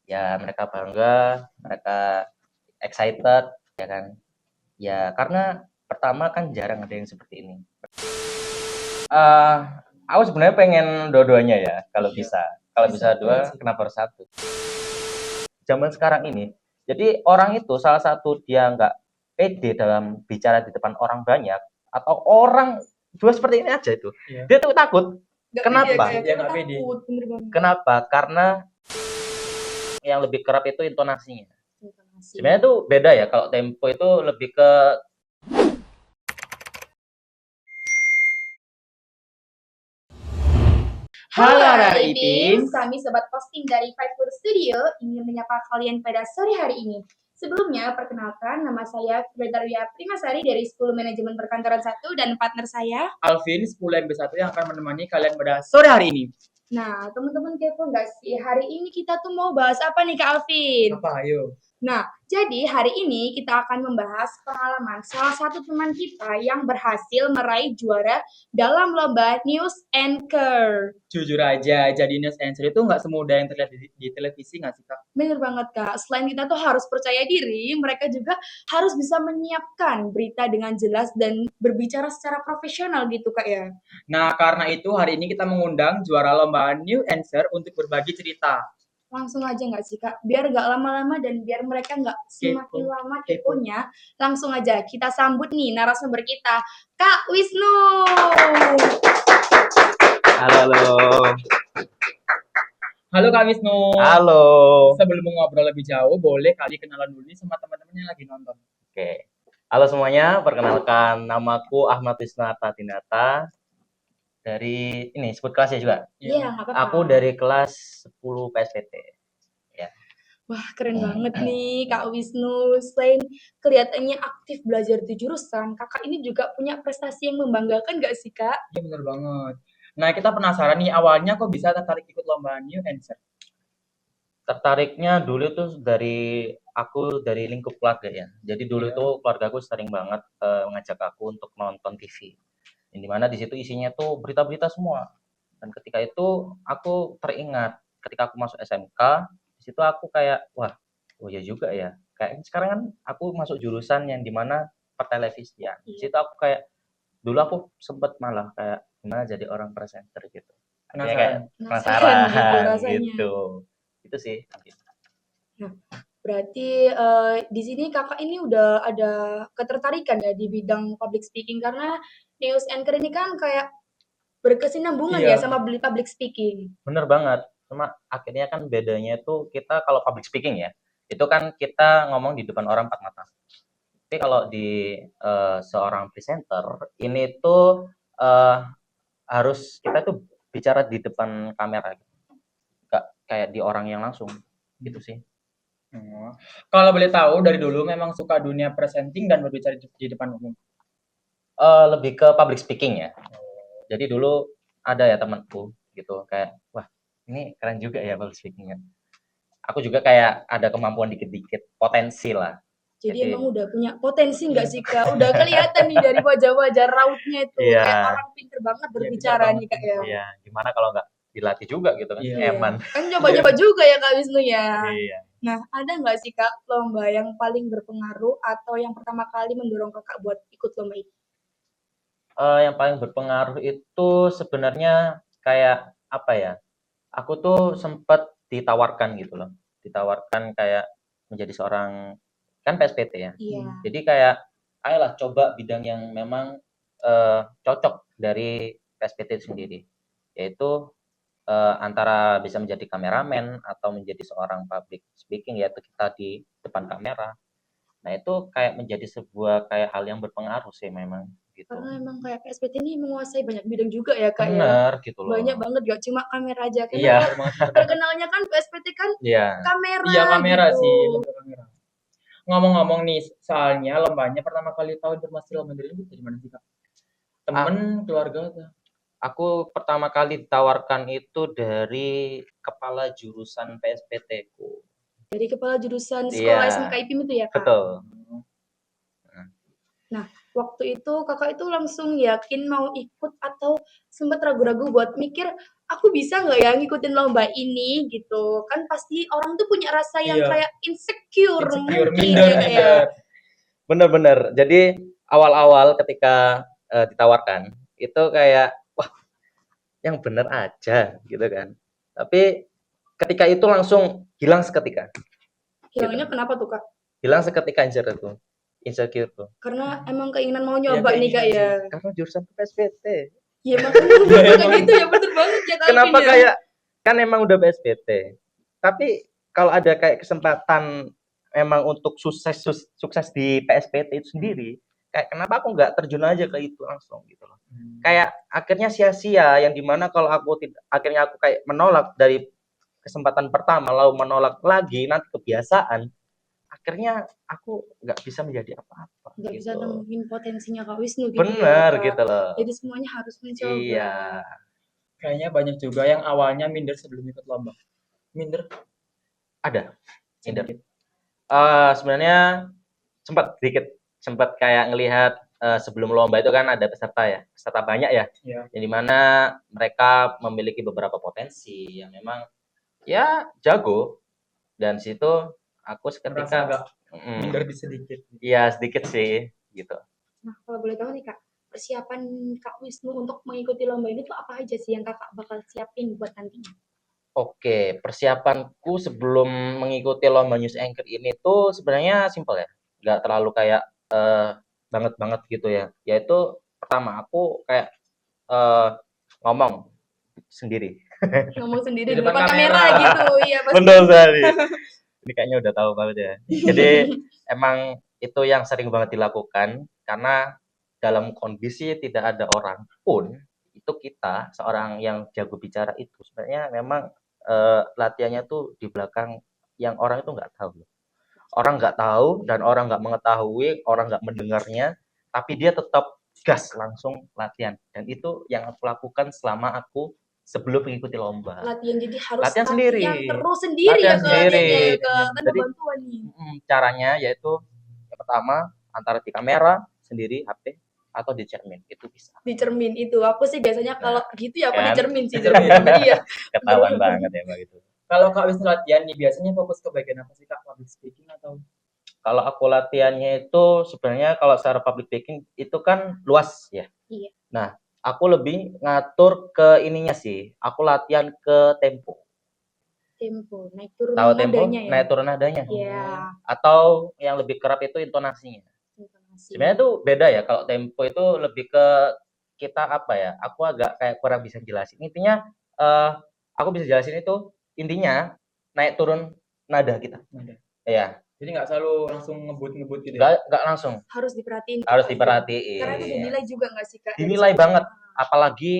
Ya mereka bangga, mereka excited, ya kan. Ya karena pertama kan jarang ada yang seperti ini. Aku sebenarnya pengen dua-duanya ya, kalau Iya. bisa. Kalau bisa Keren dua, sih. kenapa harus satu? Zaman sekarang ini, jadi orang itu salah satu dia nggak pede dalam bicara di depan orang banyak, atau orang juga seperti ini aja itu. Iya. Dia tuh takut. Nggak pede ya, Kenapa? kayak Dia kita nggak pede. takut, bener banget. Kenapa? Karena yang lebih kerap itu intonasinya. Intonasi. Sebenarnya tuh beda ya, kalau tempo itu lebih ke Halo Halo anak Ipin, Ipin. kami sobat posting dari Fiverr Studio ingin menyapa kalian pada sore hari ini. Sebelumnya, perkenalkan nama saya Fidelia Primasari dari 10 Manajemen Perkantoran 1 dan partner saya. Alvin 10 MB1 yang akan menemani kalian pada sore hari ini. Nah, teman-teman kepo nggak sih? Hari ini kita tuh mau bahas apa nih Kak Alvin? Apa? Ayo. Nah, jadi hari ini kita akan membahas pengalaman salah satu teman kita yang berhasil meraih juara dalam lomba News Anchor. Jujur aja, jadi news anchor itu nggak semudah yang terlihat di televisi nggak sih, Kak? Bener banget Kak, selain kita tuh harus percaya diri, mereka juga harus bisa menyiapkan berita dengan jelas dan berbicara secara profesional gitu Kak ya. Nah, karena itu hari ini kita mengundang juara lomba New Answer untuk berbagi cerita. Langsung aja nggak sih Kak, biar nggak lama-lama dan biar mereka nggak semakin Kepo. lama keponya, langsung aja kita sambut nih narasumber kita, Kak Wisnu. halo. Halo Kak Wisnu. Halo. Sebelum ngobrol lebih jauh, boleh kali kenalan dulu nih sama teman-teman yang lagi nonton. Oke. Halo semuanya, perkenalkan namaku Ahmad Wisnata Tinata dari ini sebut kelasnya juga. Iya, nggak apa-apa. Aku dari kelas 10 PSPT. Ya. Wah, keren banget nih Kak Wisnu. Selain kelihatannya aktif belajar di jurusan, kakak ini juga punya prestasi yang membanggakan nggak sih Kak? Iya bener banget. Nah, kita penasaran nih awalnya kok bisa tertarik ikut lomba New Answer? Tertariknya dulu tuh dari aku dari lingkup keluarga ya. Jadi dulu Iya. tuh keluargaku sering banget ngajak aku untuk nonton TV. Yang dimana di situ isinya tuh berita-berita semua. Dan ketika itu aku teringat ketika aku masuk SMK, di situ aku kayak wah, oh ya juga ya. Kayak sekarang kan aku masuk jurusan yang dimana pertelevisian. Di situ aku kayak dulu aku sempet malah kayak gimana jadi orang presenter gitu. Akhirnya kayak Penasaran gitu penasaran rasanya. gitu. Itu sih. Nah, berarti di sini kakak ini udah ada ketertarikan ya di bidang public speaking karena news anchor ini kan kayak berkesinambungan ya Iya. sama public speaking. Bener banget. Cuma akhirnya kan bedanya itu kita kalau public speaking ya, itu kan kita ngomong di depan orang empat mata. Tapi kalau di seorang presenter, ini tuh harus kita tuh bicara di depan kamera, nggak kayak di orang yang langsung, gitu sih. Oh. Kalau boleh tahu dari dulu memang suka dunia presenting dan berbicara di depan umum. Lebih ke public speaking ya. Jadi dulu ada ya temanku gitu kayak wah ini keren juga ya public speakingnya. Aku juga kayak ada kemampuan dikit-dikit potensi lah. Jadi Jadi emang udah punya potensi nggak sih Kak? Udah kelihatan nih dari wajah-wajah rautnya itu. iya, Kayak orang pinter banget Iya, pintar berbicara banget. nih Kak ya. iya. Gimana kalau nggak dilatih juga gitu kan? Iya. Eman. Kan coba-coba juga ya Kak Wisnu ya. Iya. Nah, ada nggak sih Kak lomba yang paling berpengaruh atau yang pertama kali mendorong Kakak buat ikut lomba itu? Yang paling berpengaruh itu sebenarnya kayak apa ya? Aku tuh sempat ditawarkan gitu loh. Ditawarkan kayak menjadi seorang kan PSPT ya. Iya. Jadi kayak ayolah coba bidang yang memang cocok dari PSPT itu sendiri. Yaitu antara bisa menjadi kameramen atau menjadi seorang public speaking yaitu kita di depan kamera. Nah, itu kayak menjadi sebuah kayak hal yang berpengaruh sih memang gitu. Karena emang kayak PSPT ini menguasai banyak bidang juga ya Kak ya. Bener gitu loh. Banyak banget gak cuma kamera aja. Iya. Karena terkenalnya kan PSPT kan Iya. kamera Iya, kamera gitu. sih, lebih ke kamera. Ngomong-ngomong nih, soalnya lombanya pertama kali tahu informasi lomba ini dari mana sih, Kak? Temen, keluarga atau? Aku pertama kali ditawarkan itu dari kepala jurusan PSPT ku. Dari kepala jurusan Iya, sekolah SMK IPIM itu ya Kak? betul. Nah, waktu itu Kakak itu langsung yakin mau ikut atau sempat ragu-ragu buat mikir aku bisa nggak ya ngikutin lomba ini gitu. Kan pasti orang tuh punya rasa yang Iya, kayak insecure insecure, mungkin minder, ya Kak ya. minder. Bener-bener. Jadi awal-awal ketika ditawarkan itu kayak wah yang bener aja gitu kan. Tapi ketika itu langsung hilang seketika. Hilangnya Gitu. kenapa tuh Kak? Hilang seketika insecure tuh. Karena emang keinginan mau Iya, nyoba nih Kak keinginan ya. sih. Karena jurusan PSBT. Ya makanya Iya, kenapa kayak emang gitu ya, bener banget ya Kak Alvin Kenapa ya. kayak kan emang udah PSBT. Tapi kalau ada kayak kesempatan memang untuk sukses di PSBT itu sendiri, kayak kenapa aku nggak terjun aja ke itu langsung gitu loh. Kayak akhirnya sia-sia yang dimana kalau aku akhirnya aku kayak menolak dari kesempatan pertama lalu menolak lagi nanti kebiasaan akhirnya aku nggak bisa menjadi apa-apa Nggak bisa gitu. nemuin potensinya Kak Wisnu gitu ya Bener Kak. gitu loh. Jadi semuanya harus mencoba. Iya, Kayaknya banyak juga yang awalnya minder sebelum ikut lomba. Minder ada minder. sedikit. Sebenarnya sempat kayak ngelihat sebelum lomba itu kan ada peserta banyak ya, Iya. yang dimana mereka memiliki beberapa potensi yang memang ya jago dan situ aku Merasa seketika agak minder di sedikit. iya sedikit sih gitu. Nah, kalau boleh tahu nih Kak, persiapan Kak Wisnu untuk mengikuti lomba ini tuh apa aja sih yang Kakak bakal siapin buat nantinya? Oke, persiapanku sebelum mengikuti lomba news anchor ini tuh sebenarnya simpel ya, nggak terlalu kayak banget gitu ya. Yaitu pertama aku kayak eh, ngomong sendiri. Ngomong sendiri Di di depan depan kamera kamera. gitu, iya pasti. Betul sekali. Ini kayaknya udah tahu banget ya. Jadi emang itu yang sering banget dilakukan karena dalam kondisi tidak ada orang pun itu kita seorang yang jago bicara itu sebenarnya memang latihannya tuh di belakang yang orang itu nggak tahu. Orang nggak tahu dan orang nggak mengetahui, orang nggak mendengarnya, tapi dia tetap gas langsung latihan. Dan itu yang aku lakukan selama aku sebelum mengikuti lomba. Latihan jadi harus Latihan latihan sendiri. terus sendiri ya Latihan ke latihannya ya sendiri. ke kan ada Jadi bantuan nih. caranya yaitu yang pertama antara di kamera sendiri HP atau di cermin itu bisa. Di cermin itu. Aku sih biasanya kalau gitu ya aku di Kan cermin sih Di jadi cermin. iya. ketahuan banget ya Mbak itu. Kalau Kak Wisnu latihan nih biasanya fokus ke bagian apa sih Kak? Public speaking atau Kalau aku latihannya itu sebenarnya kalau secara public speaking itu kan luas ya. Iya. Nah, aku lebih ngatur ke ininya sih. Aku latihan ke tempo. Tempo, naik turun Tahu tempo? nadanya ya. Naik turun nadanya. Iya, Atau yang lebih kerap itu intonasinya. intonasi. Sebenarnya tuh beda ya. Kalau tempo itu lebih ke kita apa ya? Aku agak kayak kurang bisa jelasin. Intinya aku bisa jelasin itu intinya naik turun nada kita. nada? Iya, Jadi nggak selalu langsung ngebut gitu ya? nggak langsung. Harus diperhatiin tuh, Harus Kak. diperhatiin. Karena itu dinilai juga nggak sih Kak? dari Dinilai situ? banget. Apalagi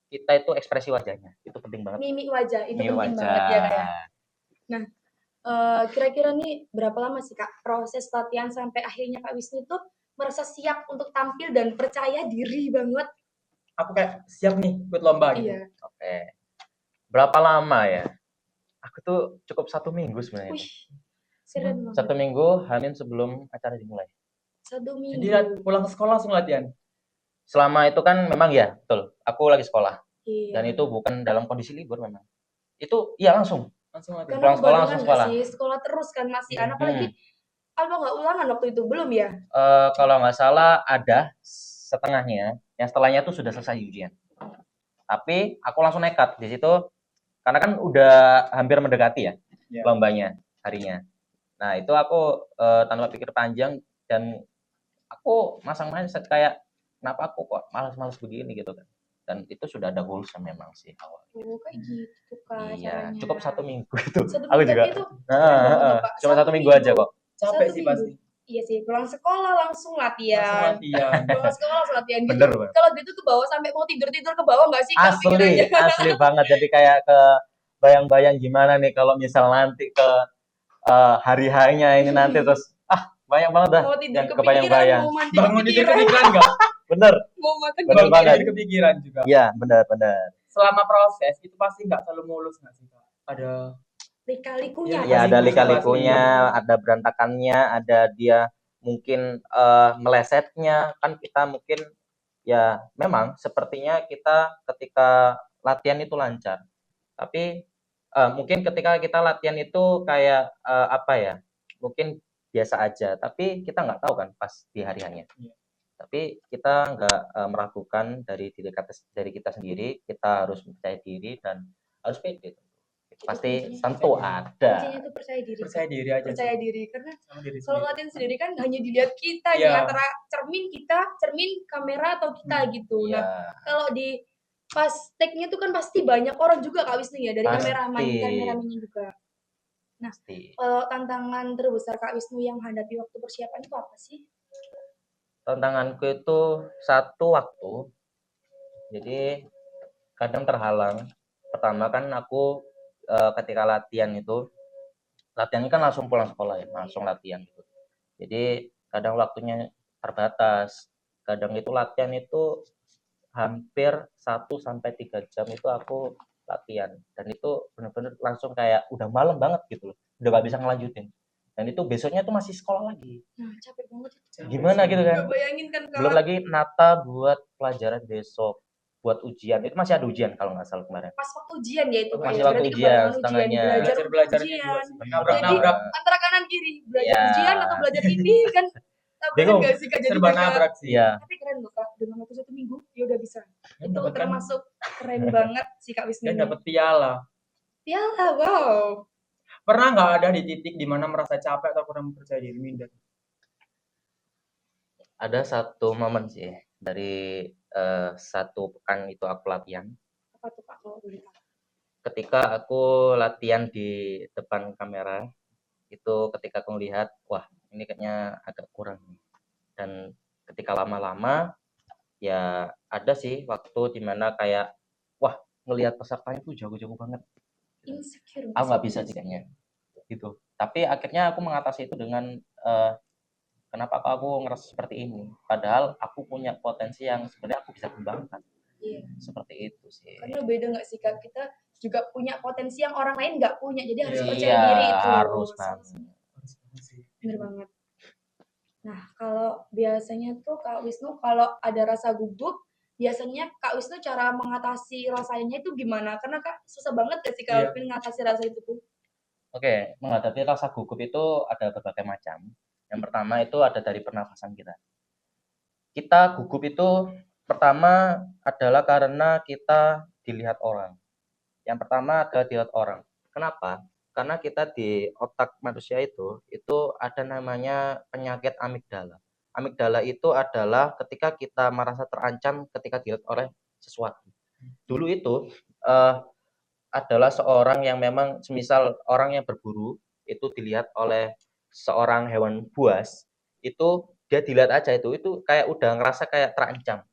kita itu ekspresi wajahnya. Itu penting banget. Mimik wajah itu Mimik penting wajah. banget ya Kak ya. Nah, kira-kira nih berapa lama sih Kak proses latihan sampai akhirnya Kak Wisnu tuh merasa siap untuk tampil dan percaya diri banget? Aku kayak siap nih ikut lomba gitu. Iya. Oke. Berapa lama ya? Aku tuh cukup 1 minggu sebenarnya. Wih, keren banget. 1 minggu hamin sebelum acara dimulai. 1 Jadi minggu. pulang ke sekolah langsung latihan. Selama itu kan memang ya, betul. Aku lagi sekolah. Iya. Dan itu bukan dalam kondisi libur memang. Itu iya langsung. Langsung latihan. Karena pulang sekolah, kebarengan langsung nggak sekolah. sih sekolah terus kan masih anak Hmm. apalagi apa nggak ulangan waktu itu belum ya? Kalau nggak salah ada setengahnya. Yang setelahnya tuh sudah selesai ujian. Tapi aku langsung nekat di situ karena kan udah hampir mendekati ya Iya. lombanya harinya. Nah itu aku tanpa pikir panjang dan aku masang mindset kayak kenapa aku kok malas-malas begini gitu kan. Dan itu sudah ada goalsnya memang sih awalnya. Oh kayak gitu Kak Iya, caranya. cukup 1 minggu itu. 1 Aku minggu juga. tapi itu keren banget loh, Kak. Cuma 1 minggu aja kok. Capek 1 sih minggu. pasti. Iya sih, pulang sekolah langsung Langsung latihan. latihan. Pulang sekolah langsung latihan gitu. Bener banget. Kalau gitu ke bawah sampai mau tidur-tidur ke bawah nggak sih Kak Asli, pikirannya? asli banget. Jadi kayak ke bayang-bayang gimana nih kalau misal nanti ke hari harinya ini nanti terus banyak banget dah Mau tidur yang kepikiran, kebayang-bayang. mau mandi Bangun tidur kepikiran, kepikiran nggak? Bener, mau makan Bener Bangun banget. tidur kepikiran juga. iya bener. Selama proses itu pasti nggak selalu mulus nggak sih Kak? Ada lika-likunya. Iya, Ya ada Lika-liku lika-likunya, ada berantakannya, ada dia mungkin melesetnya kan kita mungkin ya memang sepertinya kita ketika latihan itu lancar. Tapi mungkin ketika kita latihan itu kayak apa ya? Mungkin biasa aja, tapi kita nggak tahu kan pas di hari-harinya. Iya. Tapi kita nggak meragukan dari dari kita sendiri, kita harus percaya diri dan harus pede. Pasti kuncinya. tentu Kuncinya ada. Kuncinya itu percaya diri. Percaya diri aja Percaya sih diri karena sama diri kalau sendiri. latihan sendiri kan hanya dilihat kita nih Iya. antara cermin kamera atau kita gitu. Iya, Nah, kalau di pas take-nya tuh kan pasti banyak orang juga Kak Wisnu ya dari Pasti. kameramennya juga. pasti. Kalau tantangan terbesar Kak Wisnu yang hadapi waktu persiapan itu apa sih? Tantanganku itu satu waktu. Jadi kadang terhalang. Pertama kan aku ketika latihan ini kan langsung pulang sekolah ya, langsung latihan gitu. Jadi kadang waktunya terbatas. Kadang itu latihan itu hampir 1 sampai 3 jam itu aku latihan. Dan itu benar-benar langsung kayak udah malam banget gitu loh. Udah gak bisa ngelanjutin. Dan itu besoknya tuh masih sekolah lagi. Nah, capek banget itu. Gimana gitu kan? Gak bayangin kan Belum Kak. lagi nata buat pelajaran besok, buat ujian. Itu masih ada ujian kalau nggak salah kemarin. Pas waktu ujian ya itu Kak. Masih ya? waktu Berarti ujian, kebarengan setengahnya. Belajar-belajarnya ujian. juga sih. Jadi Nabrak-nabrak. antara kanan kiri belajar Iya. ujian atau belajar ini kan tabrakan Bingung. gak sih Kak jadi Serba nabrak sih. Iya. Tapi keren loh Kak, dengan waktu 1 minggu dia udah bisa. Dan Itu dapat kan, termasuk keren banget sih Kak Wisnu. dan dapat piala. Piala, wow. Pernah nggak ada di titik dimana merasa capek atau kurang percaya diri, minder? Ada satu momen sih dari 1 pekan itu aku latihan. Apa tuh Kak kalau boleh tahu? Ketika aku latihan di depan kamera, itu ketika aku melihat, wah ini kayaknya agak kurang nih. Dan ketika lama-lama, ya ada sih waktu dimana kayak, wah ngelihat pesertanya tuh jago-jago banget. Insecure. Aku nggak bisa sih kayaknya gitu. Tapi akhirnya aku mengatasi itu dengan kenapa aku ngerasa seperti ini, padahal aku punya potensi yang sebenarnya aku bisa kembangkan. Iya. Seperti itu sih. Karena beda nggak sih Kak, kita juga punya potensi yang orang lain nggak punya, jadi harus Iya. percaya diri itu. Harus banget. Harus banget sih. Bener banget. Nah, kalau biasanya tuh Kak Wisnu kalau ada rasa gugup, biasanya Kak Wisnu cara mengatasi rasanya itu gimana? Karena Kak susah banget gak sih Iya. kalau mengatasi rasa itu tuh? Oke, menghadapi rasa gugup itu ada berbagai macam. Yang pertama itu ada dari pernafasan kita. Kita gugup itu pertama adalah karena kita dilihat orang. Yang pertama adalah dilihat orang. Kenapa? Karena kita di otak manusia itu ada namanya penyakit amigdala. Amigdala itu adalah ketika kita merasa terancam ketika dilihat oleh sesuatu. Dulu itu adalah seorang yang memang semisal orang yang berburu itu dilihat oleh seorang hewan buas, itu dia dilihat aja itu kayak udah ngerasa kayak terancam.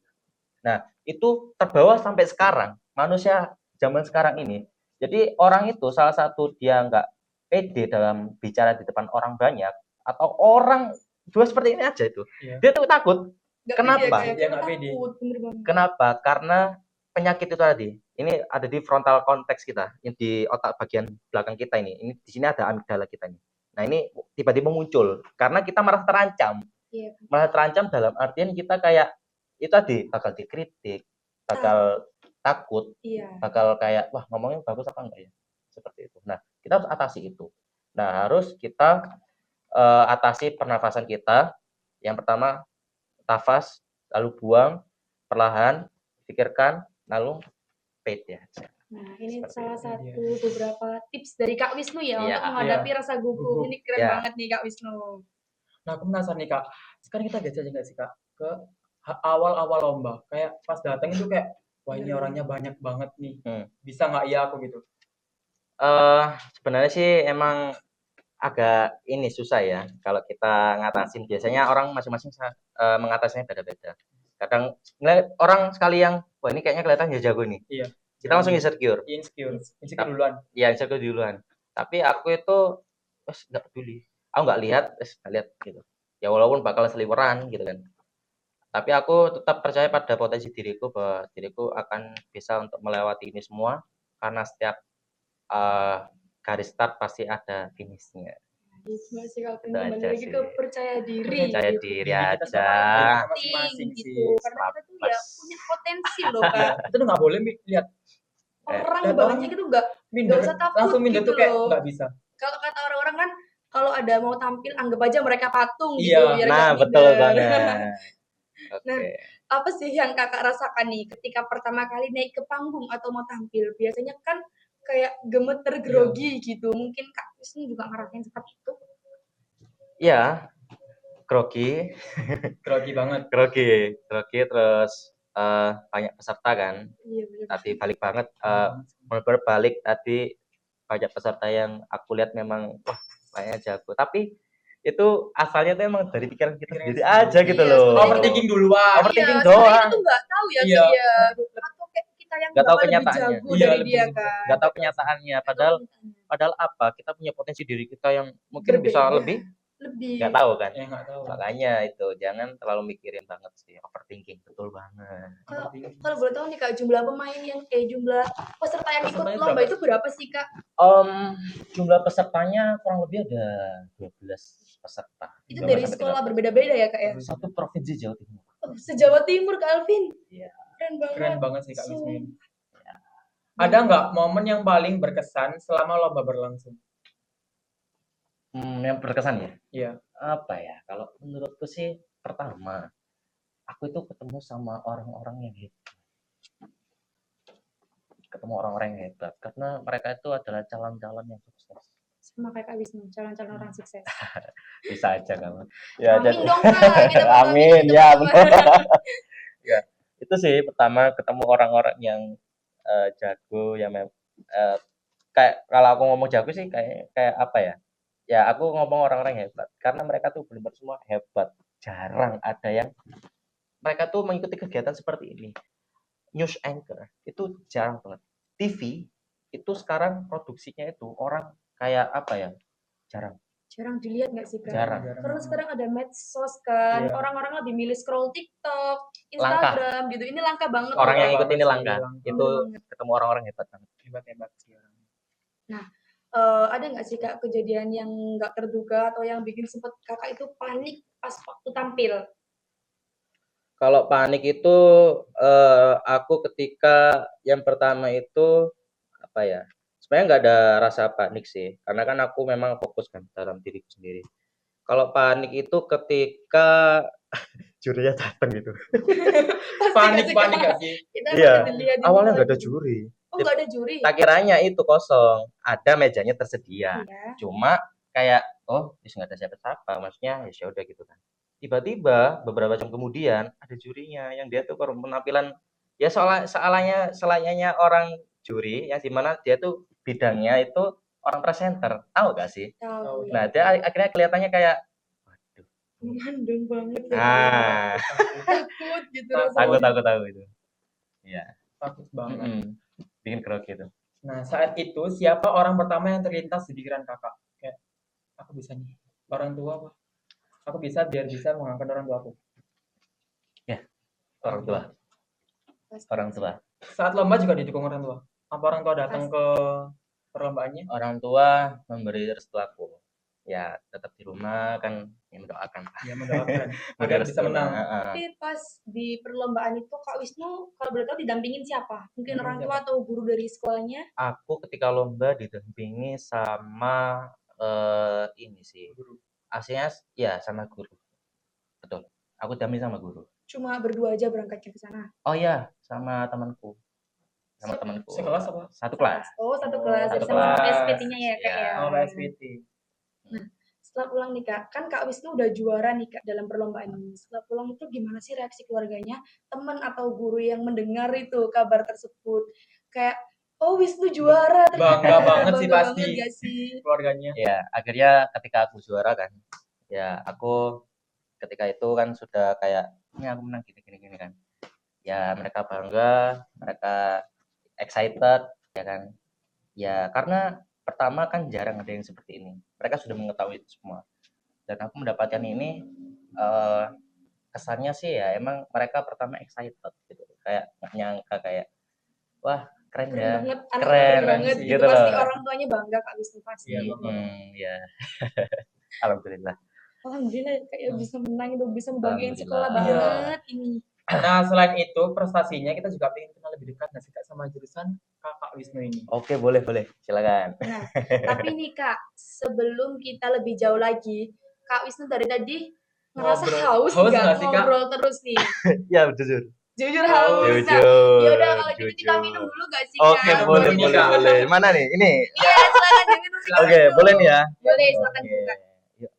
Nah, itu terbawa sampai sekarang, manusia zaman sekarang ini. Jadi orang itu salah satu dia nggak pede dalam bicara di depan orang banyak, atau orang dua seperti ini aja itu. Iya. Dia tuh takut. Nggak Kenapa? pede, Dia karena nggak pede. takut, bener banget. Kenapa? Karena penyakit itu tadi. Ini ada di frontal cortex kita, ini di otak bagian belakang kita ini. Ini di sini ada amigdala kita ini. Nah, ini tiba-tiba muncul karena kita merasa terancam. Iya. Merasa terancam dalam artian kita kayak itu tadi bakal dikritik, bakal takut, Iya. bakal kayak wah ngomongnya bagus apa enggak ya? Seperti itu. Nah, kita harus atasi itu. Nah, harus kita atasi pernafasan kita. Yang pertama nafas, lalu buang perlahan, pikirkan, lalu pede aja. Nah, ini Seperti salah itu dia. satu beberapa tips dari Kak Wisnu ya Iya. untuk menghadapi rasa gugup. Gugup. Ini keren Iya. banget nih Kak Wisnu. Nah, aku penasaran nih Kak. Sekarang kita geser aja nggak sih Kak ke awal-awal lomba. Kayak pas datang itu kayak, wah ini orangnya banyak banget nih. Bisa nggak ya aku gitu? Sebenarnya sih emang agak ini susah ya kalau kita ngatasin. Biasanya orang masing-masing mengatasinya beda-beda. Kadang ngeliat orang sekali yang wah ini kayaknya kelihatan ya jago nih. Iya. Kita langsung insecure. Insecure duluan. Iya, insecure duluan. Tapi aku itu wes nggak peduli. Aku nggak lihat, nggak lihat gitu. Ya walaupun bakal seliweran gitu kan. Tapi aku tetap percaya pada potensi diriku bahwa diriku akan bisa untuk melewati ini semua karena setiap garis start pasti ada finishnya. Itu masih kalau Itu kembali aja lagi sih. ke percaya diri. Percaya gitu. diri Diri kita aja. sama masing-masing Gitu. sih. Karena kita tuh ya Pas. punya potensi loh Kak. Itu tuh nggak boleh lihat orang Dan orang banyak itu nggak minder, usah takut langsung minder gitu tuh kayak loh. nggak bisa. Kalau kata orang-orang kan kalau ada mau tampil anggap aja mereka patung gitu Iya. biar Nah, nggak betul minder. banget. Nah, Oke. apa sih yang kakak rasakan nih ketika pertama kali naik ke panggung atau mau tampil? Biasanya kan kayak gemeter, grogi gitu. Mungkin Kak Wisnu juga ngerasain seperti itu. Iya, grogi banget. grogi terus banyak peserta kan. Iya benar. Tadi balik banget, bener-bener balik tadi banyak peserta yang aku lihat memang wah kayaknya jago. Tapi itu asalnya tuh emang dari pikiran kita sendiri aja gitu Iya, loh. sebenarnya Overthinking duluan. Overthinking Iya, sebenarnya doang. kita tuh nggak tahu ya Iya. atau kayak kita yang Nggak tahu bakal lebih kenyataannya. jago Iya, dari lebih dia jago. kan. Nggak tahu kenyataannya. Nggak tahu kenyataannya. Padahal apa? Kita punya potensi diri kita yang mungkin bisa Berbeda. lebih. Nggak tahu kan? Nggak tahu. Makanya itu jangan terlalu mikirin banget sih. Overthinking betul banget. Kalau boleh tahu nih Kak, jumlah pemain yang jumlah peserta yang ikut Pesertanya lomba berapa? itu berapa sih Kak? Jumlah pesertanya kurang lebih ada 12 peserta. Itu 12 dari sampai sekolah 13. berbeda-beda ya Kak ya? Satu provinsi Jawa Timur. Oh, se-Jawa Timur Kak Alvin. Iya. Keren banget. sih Kak Wismin. Ya. Ada nggak momen yang paling berkesan selama lomba berlangsung? Yang berkesan ya? Iya. Apa ya? Kalau menurutku sih pertama, aku itu ketemu sama orang-orang yang hebat. Karena mereka itu adalah calon-calon yang sukses. Sama kayak Kak Wisnu, calon-calon orang sukses. Bisa aja kamu. Ya, Amin dong Kak, kita mau amin amin, ya. teman-teman. Ya, itu sih pertama ketemu orang-orang yang jago yang kayak kalau aku ngomong jago sih kayak apa ya? Ya aku ngomong orang-orang hebat karena mereka tuh benar-benar semua hebat. Jarang ada yang mereka tuh mengikuti kegiatan seperti ini. News anchor itu jarang banget. TV itu sekarang produksinya itu orang kayak apa ya? Jarang dilihat nggak sih Kak? Jarang. Karena sekarang ada medsos kan, Iya. orang-orang lebih milih scroll TikTok, Langka. Instagram gitu. Ini langka banget. Orang loh, yang Kak. ikut ini langka. Langka. Itu Bener banget. ketemu orang-orang hebat banget. Hebat sih orang. Ada nggak sih Kak kejadian yang nggak terduga atau yang bikin sempet Kakak itu panik pas waktu tampil? Kalau panik itu aku ketika yang pertama itu apa ya? Sebenarnya nggak ada rasa panik sih, karena kan aku memang fokus kan dalam diriku sendiri. Kalau panik itu ketika jurinya datang gitu. Panik nggak sih? Kita Iya, bakal dilihatin awalnya gitu nggak ada lagi. juri. Oh nggak ada juri? Tak kiranya itu kosong, ada mejanya tersedia. Iya. Cuma kayak bisa nggak ada siapa-siapa, maksudnya ya udah gitu kan. Tiba-tiba beberapa jam kemudian ada jurinya yang dia tuh penampilan ya selayaknya orang juri yang dimana dia tuh bidangnya itu orang presenter, tahu gak sih? Tahu. Nah dia akhirnya kelihatannya kayak waduh, Memandang banget ya. Takut gitu rasanya. tahu itu. Iya. Takut banget. Bikin grogi itu. Nah, saat itu siapa orang pertama yang terlintas di pikiran kakak? Kayak aku bisa nih, orang tua apa? Aku bisa biar bisa mengangkat orang tua aku. Ya, orang tua. Orang tua. Saat lomba juga didukung orang tua. Apa orang tua datang ke perlombaannya? Orang tua memberi restu aku. Ya, tetap di rumah kan yang mendoakan. Ya mendoakan Memberi agar restu bisa menang. Tapi pas di perlombaan itu Kak Wisnu kalau boleh tahu didampingin siapa? Mungkin orang tua atau guru dari sekolahnya? Aku ketika lomba didampingi sama ini sih. Aslinya ya sama guru. Betul. Aku didampingi sama guru. Cuma berdua aja berangkatnya ke sana. Oh iya, sama temanku. Sama temanku. Sekelas apa? Satu kelas. Oh, satu kelas. Satu Jadi sama kelas. SPT-nya ya Kak ya. Oh, PSPT. Nah, setelah pulang nih Kak, kan Kak Wisnu udah juara nih Kak dalam perlombaan ini. Setelah pulang itu gimana sih reaksi keluarganya, teman atau guru yang mendengar itu kabar tersebut? Kayak, oh Wisnu juara. Bangga banget sih Bangga pasti banget gak sih? keluarganya. Ya, akhirnya ketika aku juara kan, ya aku ketika itu kan sudah kayak ini aku menang gini kan. Ya mereka bangga, mereka excited ya kan. Ya karena pertama kan jarang ada yang seperti ini. Mereka sudah mengetahui itu semua. Dan aku mendapatkan ini kesannya sih ya emang mereka pertama excited gitu. Kayak nggak nyangka kayak wah keren ya. Banget, anak Keren banget sih, gitu. gitu Pasti loh. orang tuanya bangga Kak Wisnu pasti. Iya, bangga. Ya. Alhamdulillah. Alhamdulillah kayak bisa menang itu, bisa membanggain sekolah Alhamdulillah. banget ini. Nah, selain itu prestasinya kita juga pengen kenal lebih dekat nggak sih Kak sama jurusan Kakak Wisnu ini. Oke, boleh, silakan. Nah, tapi nih Kak, sebelum kita lebih jauh lagi, Kak Wisnu dari tadi ngerasa Ngobrol. haus Haus nggak nggak sih, Kak? ngobrol terus nih? Ya, jujur. Jujur Haus. haus. Nah, ya udah kalau gitu kita Jujur. minum dulu gak sih Oke, Kak? boleh, Minum dulu, Kak. boleh. Mana nih? Ini. Iya, silakan diminum nih, Kak Oke, Wisnu. boleh nih ya. Boleh, silakan Oke. buka. Yuk.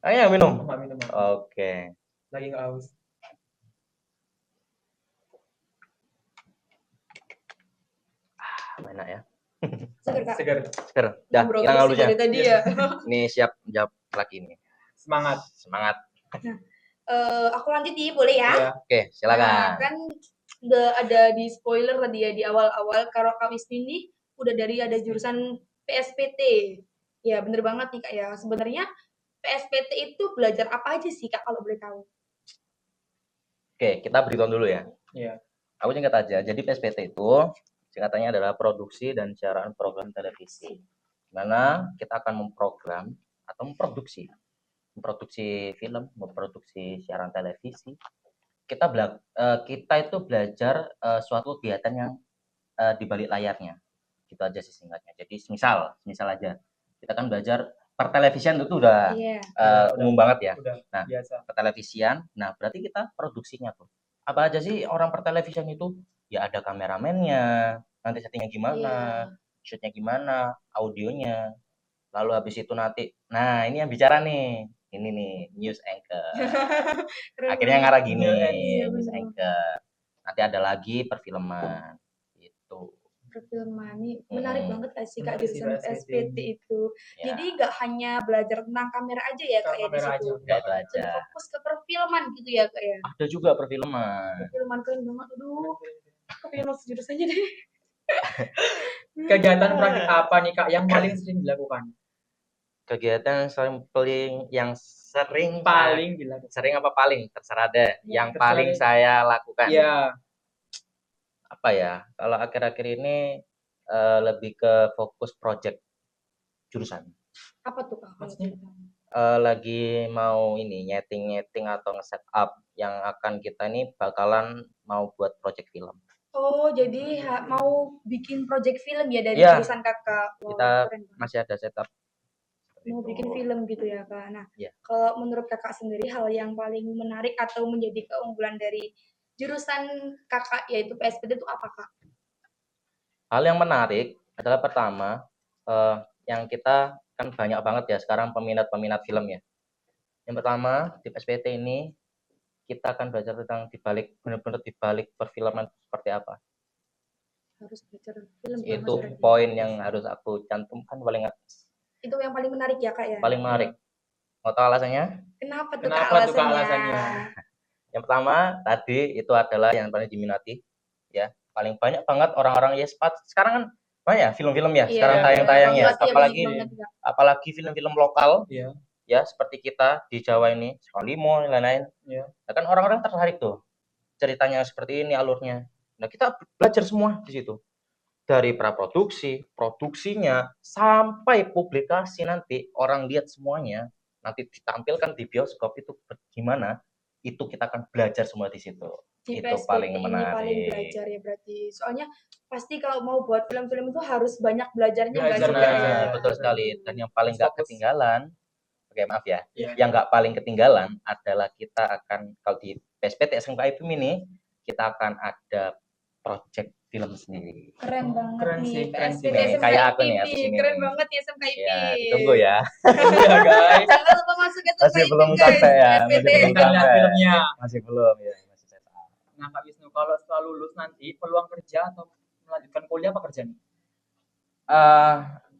Ayo minum. Nggak minum aku. Oke. Lagi nggak haus. Enak ya. Seger Kak. Seger. Seger. Dah, Ngobrol hilang terus halusnya. dari tadi ya. Ini siap jawab lagi nih. Semangat. Semangat. Aku lanjut nih, boleh ya? Iya. Oke, Nah, silakan. kan udah ada di spoiler tadi ya di awal-awal kalau Kak Wisnu ini udah dari ada jurusan PSPT. Ya, bener banget nih Kak ya. Sebenarnya PSPT itu belajar apa aja sih Kak kalau boleh tahu? Oke, kita beritahu dulu ya. Iya. Aku singkat aja. Jadi PSPT itu singkatannya adalah produksi dan siaran program televisi. Di mana kita akan memprogram atau memproduksi film, memproduksi siaran televisi. Kita itu belajar suatu kegiatan yang di balik layarnya. Gitu aja sih singkatnya. Jadi misal aja kita kan belajar pertelevisian itu udah Iya. umum banget ya. Udah Nah, biasa. pertelevisian. Nah, berarti kita produksinya tuh. Apa aja sih orang pertelevisian itu? Ya ada kameramennya, nanti settingnya gimana, Iya. shootnya gimana, audionya. Lalu habis itu nanti, nah ini yang bicara nih, ini nih news anchor. Keren Akhirnya banget. ngarah gini, Iya, news bener. anchor. Nanti ada lagi perfilman, gitu. Perfilman ini menarik banget gak sih Kak Menarik sih jurusan PSPT PSPT ini. itu. Ya, Jadi gak hanya belajar tentang kamera aja ya Kak ya di Kamera aja. situ. ya itu aja. Lebih fokus ke perfilman gitu ya Kak ya. Ada juga perfilman. Perfilman keren banget. Aduh, aku pengen masuk jurusannya deh. Kegiatan praktik apa nih Kak yang paling sering dilakukan? Kegiatan yang sering Paling dilakukan. sering apa paling terserah deh. Ya, Yang terserah paling deh. saya lakukan Iya. apa ya? Kalau akhir-akhir ini lebih ke fokus project jurusan. Apa tuh Kak? Maksudnya? Lagi mau ini nyeting atau nge-setup yang akan kita ini bakalan mau buat project film. Oh, jadi mau bikin project film ya dari Iya. jurusan Kakak. Wow, Kita keren banget. masih ada setup. Mau bikin film gitu ya Kak. Nah, Iya. kalau menurut Kakak sendiri hal yang paling menarik atau menjadi keunggulan dari jurusan Kakak yaitu PSPT itu apa Kak? Hal yang menarik adalah pertama, yang kita kan banyak banget ya sekarang peminat-peminat film ya. Yang pertama di PSPT ini kita akan belajar tentang benar-benar dibalik perfilman seperti apa. Harus belajar film ya, Mas, Itu berarti. poin yang harus aku cantumkan paling atas. Itu yang paling menarik ya Kak ya? Paling menarik. Mau tahu alasannya? Kenapa tuh Kenapa Kak tuh, Kak, alasannya? alasannya? Yang pertama tadi itu adalah yang paling diminati ya. Paling banyak banget orang-orang ya sekarang kan banyak ya film-film ya Iya, sekarang iya, tayang-tayang ya. banget ya, banyak banget, Kak. Apalagi film-film lokal Iya. ya seperti kita di Jawa ini, Sokalimo dan lain-lain. Iya. Nah, kan orang-orang tertarik tuh. Ceritanya seperti ini alurnya. Nah, kita belajar semua di situ. Dari praproduksi, produksinya, sampai publikasi nanti orang lihat semuanya, nanti ditampilkan di bioskop itu gimana, itu kita akan belajar semua di situ. Di Itu PSPT paling ini menarik. paling belajar ya berarti. Soalnya pasti kalau mau buat film-film itu harus banyak belajarnya nggak Belajar, sih Kak? belajar. Ya? Betul sekali. Dan yang paling nggak Fokus. ketinggalan, oke maaf ya, Iya. yang nggak paling ketinggalan adalah kita akan, kalau di PSPT SMK IPM ini, kita akan ada project film sendiri. Keren banget Keren nih sih, keren sih. PSPT Nih, SMK kayak aku nih, IPB. abis ini Keren nih. banget ya SMK IPB. Ya, ditunggu ya. Iya guys. Jangan lupa masuk SMK Masih IPB, belum guys. sampai ya, PSPT. masih belum Kita lihat sampai. filmnya. Masih belum ya, masih setup. Nah Kak Wisnu, kalau setelah lulus nanti peluang kerja atau melanjutkan kuliah apa kerja nih?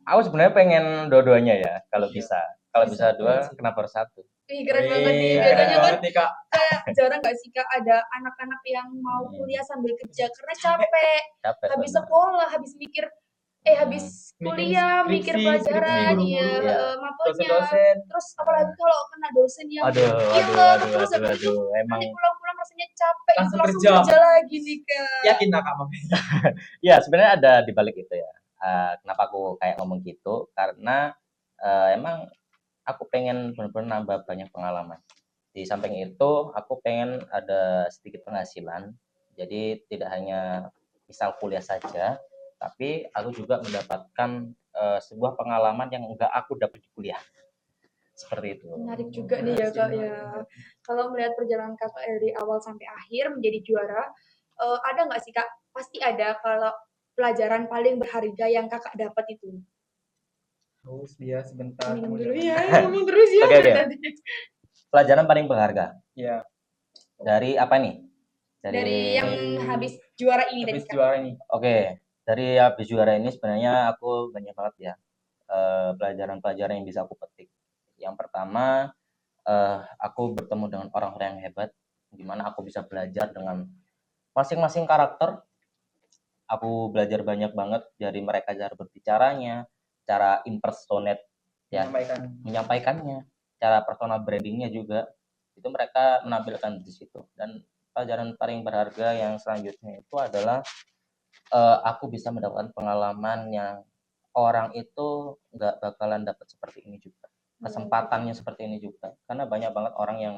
Aku sebenarnya pengen dua-duanya ya, kalau Iya. bisa. Kalau bisa Bisa, dua, keren sih. kenapa harus satu? Ih, keren banget nih. Wih, Biasanya keren kan banget nih Kak. kayak jarang nggak sih Kak ada anak-anak yang mau kuliah sambil kerja karena capek. Capek. Habis bener. sekolah, habis mikir habis Mikir kuliah, mikir skripsi, pelajaran, guru-guru, iya, Iya. mapelnya. dosen-dosen. Terus apalagi kalau kena dosen yang Aduh, killer, terus habis itu emang. nanti pulang-pulang rasanya capek, Langsung langsung kerja. kerja lagi nih Kak. Yakin lah Kak Mami? Ya, sebenarnya ada di balik itu ya. Kenapa aku kayak ngomong gitu? Karena emang aku pengen benar-benar nambah banyak pengalaman. Di samping itu, aku pengen ada sedikit penghasilan. Jadi tidak hanya misal kuliah saja, tapi aku juga mendapatkan sebuah pengalaman yang enggak aku dapat di kuliah. Seperti itu. Menarik juga nih ya Kak ya. Kalau melihat perjalanan Kakak dari awal sampai akhir menjadi juara, ada nggak sih Kak? Pasti ada kalau pelajaran paling berharga yang Kakak dapat itu. Haus dia sebentar. Minum mau dulu jangan. ya, ngomong terus ya. Oke, oke. Tadi. Pelajaran paling berharga Ya, dari apa nih? Dari yang habis juara ini tadi habis Kak. juara nih. Oke, dari habis juara ini sebenarnya aku banyak banget ya pelajaran-pelajaran yang bisa aku petik. Yang pertama, aku bertemu dengan orang-orang yang hebat, di mana aku bisa belajar dengan masing-masing karakter. Aku belajar banyak banget dari mereka, cara berbicaranya, cara impersonate ya, menyampaikannya, cara personal brandingnya juga. Itu mereka menampilkan di situ. Dan pelajaran paling berharga yang selanjutnya itu adalah aku bisa mendapatkan pengalaman yang orang itu nggak bakalan dapat seperti ini juga. Kesempatannya seperti ini juga. Karena banyak banget orang yang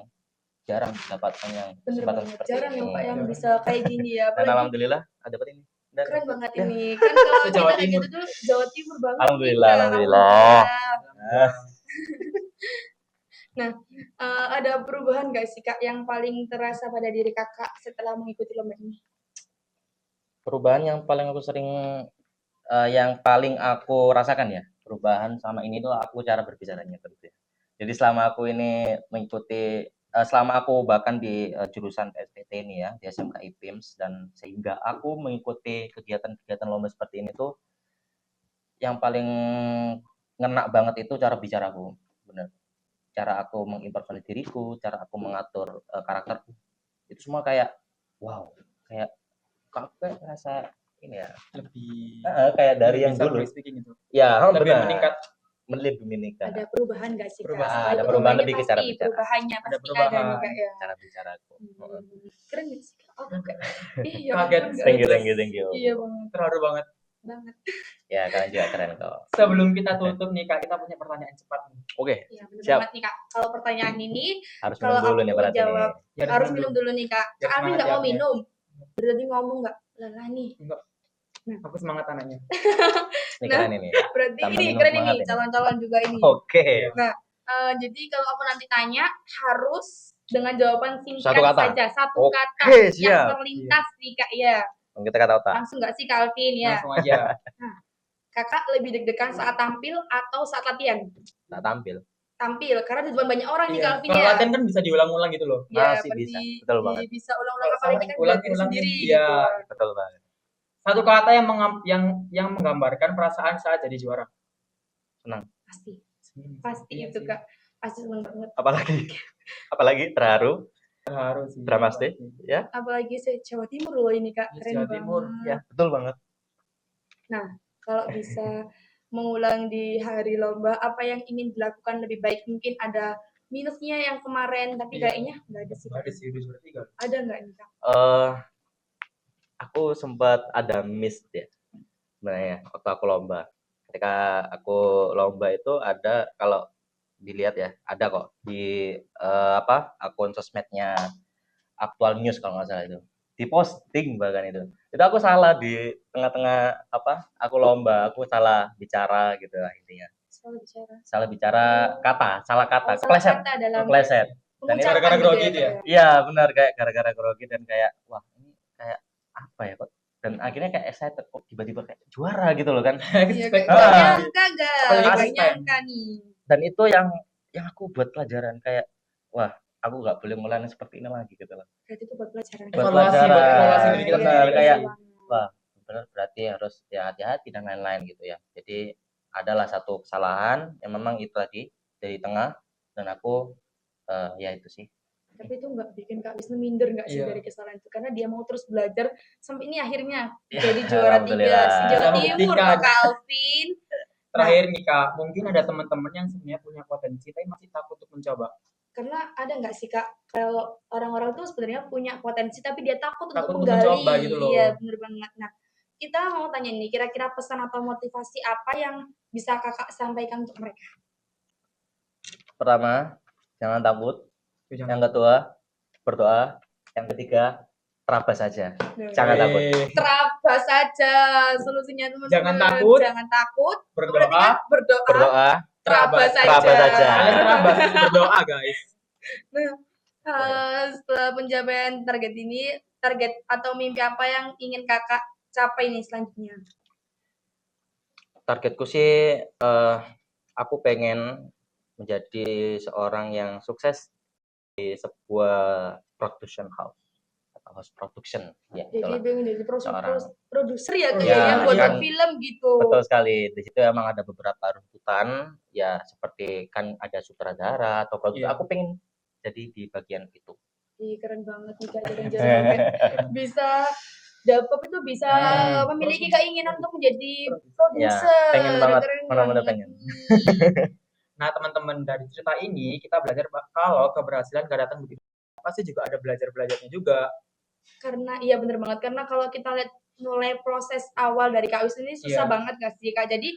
jarang mendapatkan yang Bener kesempatan banget, seperti jarang ini. ya Pak yang bisa kayak gini ya. Dan Apalagi alhamdulillah ada dapat ini. Dan keren banget ini. Kan kalau Itu kita Jawa kayak Timur. gitu tuh Jawa Timur banget nih, Alhamdulillah, Kak. alhamdulillah. Alhamdulillah. Nah, ada perubahan nggak sih Kak yang paling terasa pada diri Kakak setelah mengikuti lomba ini? Perubahan yang paling aku rasakan ya, perubahan sama ini tuh aku cara berbicaranya tentu ya. Jadi selama aku ini mengikuti selama aku bahkan di jurusan SPT ini ya, di SMK IPIMS, dan sehingga aku mengikuti kegiatan-kegiatan lomba seperti ini tuh yang paling ngena banget itu cara bicaraku. Bener. Cara aku mengimprove diriku, cara aku mengatur karakterku. Itu semua kayak wow, kayak kayak rasa ini ya, Lebih kayak dari yang bisa dulu. public speaking itu. Ya, Lebih benar. meningkat. Lebih meningkat. Ada perubahan nggak sih Kak? Perubahan. Setelah Ada ikut perubahan lombanya lebih ke pasti cara bicara. perubahannya Ada pasti perubahan. ada nih Kak ya. Cara bicaraku. Keren nggak sih Kak? Aku kayak, ih ya Kaget. ampun, Thank you, guys. thank you. Iya banget, Terharu banget. banget. Ya, kalian juga keren kok. Sebelum kita tutup nih Kak, kita punya pertanyaan cepat nih. Oke, Iya bener siap. banget nih Kak. Kalau pertanyaan ini, Harus kalau minum dulu aku nih berarti jawab, nih. Ya, harus minum dulu nih Kak. Biar Kak Alvin semangat nggak mau jawabnya. minum. Berarti ngomong nggak? Lelah nih. Enggak. Nah. Aku semangat anaknya. Ini keren ini. Berarti Tambah ini minum keren semangat ini, ini. calon-calon juga ini. Oke. Nah, jadi kalau aku nanti tanya harus dengan jawaban singkat Satu kata. saja, satu Oke, kata siap. yang terlintas nih Kak ya. Kita kata otak. Langsung nggak sih Kak Alvin ya? Langsung aja. Nah, Kakak lebih deg-degan saat tampil atau saat latihan? Tak tampil. Tampil, karena di depan banyak orang nih Kak Iya. Alvin Kalau ya. latihan kan bisa diulang-ulang gitu loh. Ya, Masih berarti bisa. Betul banget. bisa ulang-ulang Kalau apalagi kan buat diri ulang-ulang sendiri iya. gitu. Betul banget. Satu kata yang menggambarkan perasaan saat jadi juara. Senang. Pasti Iya itu sih. Kak. Pasti senang banget. Apalagi terharu, Terharu sih. dramatis, ya. Apalagi se-Jawa Timur loh ini Kak. Keren Jawa Timur. banget. Ya, betul banget. Nah, kalau bisa mengulang di hari lomba, apa yang ingin dilakukan lebih baik? Mungkin ada minusnya yang kemarin, tapi Iya. kayaknya nggak ada sih. Nggak ada sih, udah juara 3. Ada nggak nih Kak? Aku sempat ada miss ya sebenarnya waktu aku lomba. Ketika aku lomba itu ada, kalau dilihat ya, ada kok di akun sosmednya Aktual News kalau nggak salah itu. Diposting bahkan itu. Itu aku salah di tengah-tengah aku lomba, aku salah bicara gitu lah intinya. Salah bicara kata, salah kata, kepleset. Kepleset. Dan itu gara-gara grogi itu ya? Iya, benar, kayak gara-gara grogi dan kayak wah, ini kayak apa ya kok, dan akhirnya kayak excited kok tiba-tiba kayak juara gitu loh kan. Iya, gak nyangka nih. Dan itu yang aku buat pelajaran kayak wah, aku nggak boleh mulai seperti ini lagi gitu loh. Berarti itu buat pelajaran. Buat pelajaran diri kita benar, sendiri kayak sih. wah, benar, berarti harus ya hati-hati dan lain-lain gitu ya. Jadi adalah satu kesalahan yang memang itu tadi dari tengah, dan aku ya itu sih. Tapi itu nggak bikin Kak Wisnu minder nggak sih dari kesalahan itu? Karena dia mau terus belajar sampai ini akhirnya jadi juara 3 Jawa Timur Kak Alvin. Terakhir nih Kak, mungkin ada teman-teman yang sebenarnya punya potensi tapi masih takut untuk mencoba. Karena ada nggak sih Kak, kalau orang-orang tuh sebenarnya punya potensi tapi dia takut untuk mencoba menggali. gitu loh. Iya, bener banget. Nah, kita mau tanya nih, kira-kira pesan atau motivasi apa yang bisa Kakak sampaikan untuk mereka? Pertama, jangan takut. Yang kedua, berdoa. Yang ketiga, terabas saja. Nah, Jangan takut. terabas saja solusinya teman-teman. Jangan takut. Jangan takut. Berdoa. Berarti kan berdoa. Berdoa, Terabas saja. terabas saja. Kalian terabas berdoa guys. Nah, setelah pencapaian target ini, target atau mimpi apa yang ingin kakak capai nih selanjutnya? Targetku sih, aku pengen menjadi seorang yang sukses di sebuah production house atau house production. Ya, Jadi itulah. pengen jadi Seorang. produser ya Oh, kayaknya ya, buat kan. film gitu. Betul sekali. Di situ emang ada beberapa runtutan, ya seperti kan ada sutradara atau produser. Iya. Aku pengen jadi di bagian itu. Ih, keren banget nih Kak, jarang-jarang banget bisa Dapop itu bisa memiliki keinginan untuk menjadi produser. pengen banget, Keren benar-benar banget pengen. nih. Nah teman-teman, dari cerita ini kita belajar kalau keberhasilan gak datang begitu, pasti juga ada belajarnya juga. Karena iya bener banget, karena kalau kita lihat mulai proses awal dari Kak Wis ini susah Iya. banget gak sih Kak? Jadi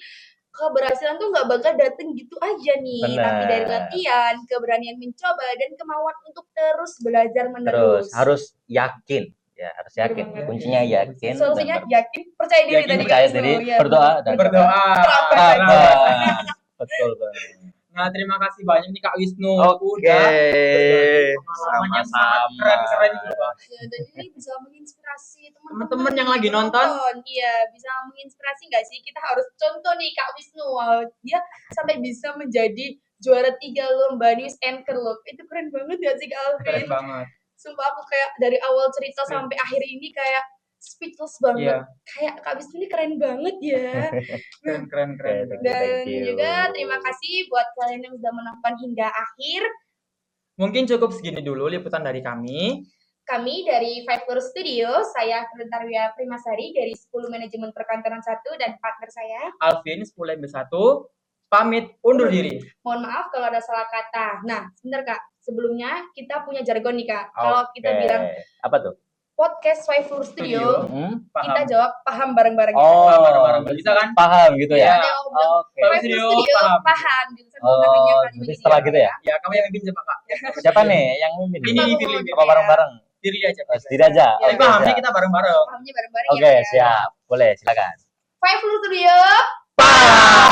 keberhasilan tuh nggak bakal dateng gitu aja nih, Bener. tapi dari latihan, keberanian mencoba, dan kemauan untuk terus belajar Terus menerus. harus yakin, ya harus Bener yakin. banget. Kuncinya yakin. Solusinya dan yakin, percaya diri Yakin, tadi percaya Kak Wisnu. diri, Iya, berdoa, bener. dan Berdoa. Terabas saja. Terabas. Betul banget. Nah terima kasih banyak nih Kak Wisnu Oke. udah berbagi pengalaman yang sangat Sama-sama. keren-keren gitu Pak. Ya, dan ini bisa menginspirasi Teman-teman yang nih, lagi nonton. Iya, bisa menginspirasi nggak sih? Kita harus contoh nih Kak Wisnu. Wow, dia sampai bisa menjadi juara 3 lomba news anchor loh. Itu keren banget ya sih Kak Keren Alvin? banget. Sumpah aku kayak dari awal cerita sampai akhir ini kayak speechless banget. Iya. Kayak Kak Wisnu ini keren banget ya. Keren. Oke, Dan thank you. juga terima kasih buat kalian yang sudah menonton hingga akhir. Mungkin cukup segini dulu liputan dari kami. Kami dari Five Floor Studio, saya Kelentarwia Primasari dari 10 Manajemen Perkantoran 1 dan partner saya. Alvin 10 MB1 pamit undur diri. Mohon maaf kalau ada salah kata. Nah, sebentar Kak, sebelumnya kita punya jargon nih Kak. Kalau kita Oke. bilang apa tuh? podcast Five Floor Studio, kita Paham. jawab paham bareng-bareng. Oh, bareng-bareng. Bisa kan? Paham gitu Iya. ya? Ada yang bilang Oke. Five Floor Studio, Studio, paham. paham. Gitu. Oh, jadi setelah gitu ya? Ya kamu yang mimpin siapa Kak? Siapa nih yang mimpin? Ini Pilih. Apa bareng-bareng? Diri aja. Sendiri aja. Iya. Tapi Oke, pahamnya siap. kita bareng-bareng. Pahamnya bareng-bareng Oke, ya. Kak, ya. siap. Boleh, silakan. Five Floor Studio. Paham.